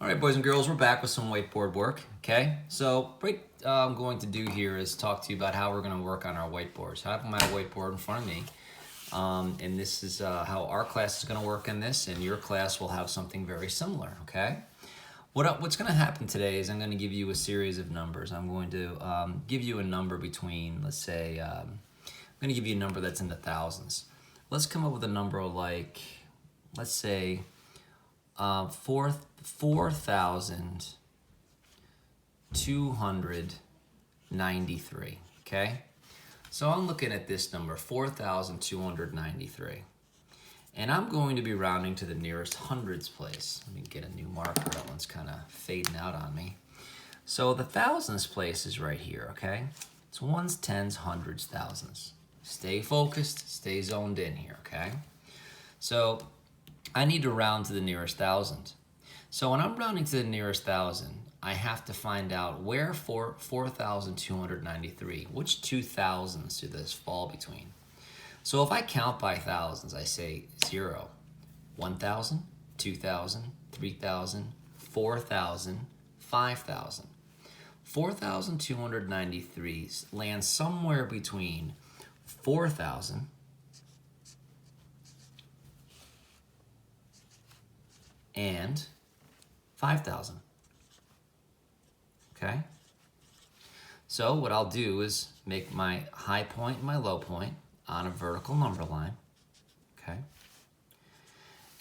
All right, boys and girls, we're back with some whiteboard work, okay? So what I'm going to do here is talk to you about how we're going to work on our whiteboards. I have my whiteboard in front of me, and this is how our class is going to work in this, and your class will have something very similar, okay? What's going to happen today is I'm going to give you a series of numbers. I'm going to give you a number between, let's say, I'm going to give you a number that's in the thousands. Let's come up with a number like, let's say, 4,293, okay? So I'm looking at this number, 4,293. And I'm going to be rounding to the nearest hundreds place. Let me get a new marker, that one's kind of fading out on me. So the thousands place is right here, okay? It's ones, tens, hundreds, thousands. Stay focused, stay zoned in here, okay? So I need to round to the nearest thousand. So when I'm rounding to the nearest thousand, I have to find out where 4,293, which two thousands do this fall between? So if I count by thousands, I say 0, 1,000, 2,000, 3,000, 4,000, 5,000. 4,293 lands somewhere between 4,000 and 5,000. Okay? So what I'll do is make my high point and my low point on a vertical number line. Okay?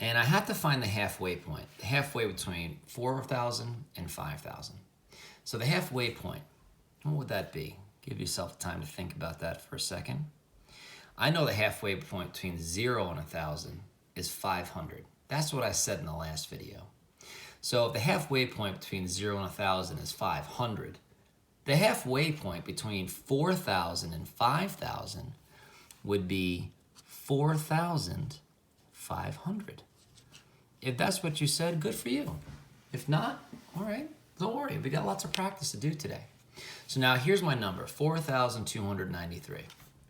And I have to find the halfway point, the halfway between 4,000 and 5,000. So the halfway point, what would that be? Give yourself time to think about that for a second. I know the halfway point between 0 and 1,000 is 500. That's what I said in the last video. So if the halfway point between 0 and 1,000 is 500, the halfway point between 4,000 and 5,000 would be 4,500. If that's what you said, good for you. If not, all right, don't worry. We got lots of practice to do today. So now here's my number, 4,293,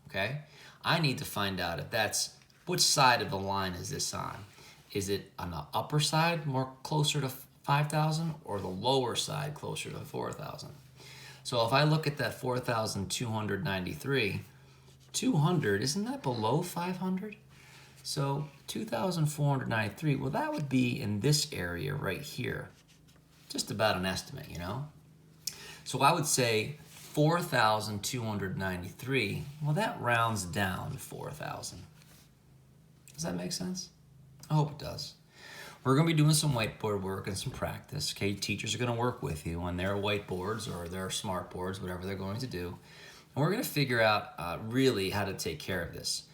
okay? I need to find out if that's, which side of the line is this on? Is it on the upper side, more closer to 5,000, or the lower side, closer to 4,000? So if I look at that 4,293, 200, isn't that below 500? So 2,493, well, that would be in this area right here. Just about an estimate, you know? So I would say 4,293, well, that rounds down to 4,000. Does that make sense? I hope it does. We're going to be doing some whiteboard work and some practice. Okay, teachers are going to work with you on their whiteboards or their smart boards, whatever they're going to do. And we're going to figure out really how to take care of this.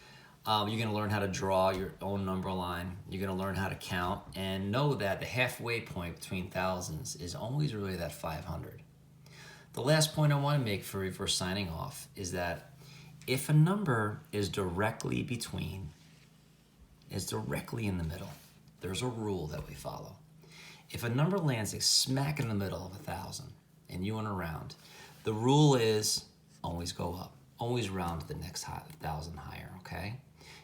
You're going to learn how to draw your own number line. You're going to learn how to count and know that the halfway point between thousands is always really that 500. The last point I want to make for signing off is that if a number is directly between, is directly in the middle, there's a rule that we follow. If a number lands smack in the middle of 1,000 and you want to round, the rule is always go up, always round to the next 1,000 higher, okay?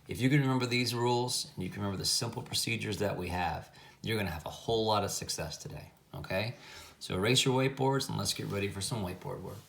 If you can remember these rules and you can remember the simple procedures that we have, you're going to have a whole lot of success today, okay? So erase your whiteboards and let's get ready for some whiteboard work.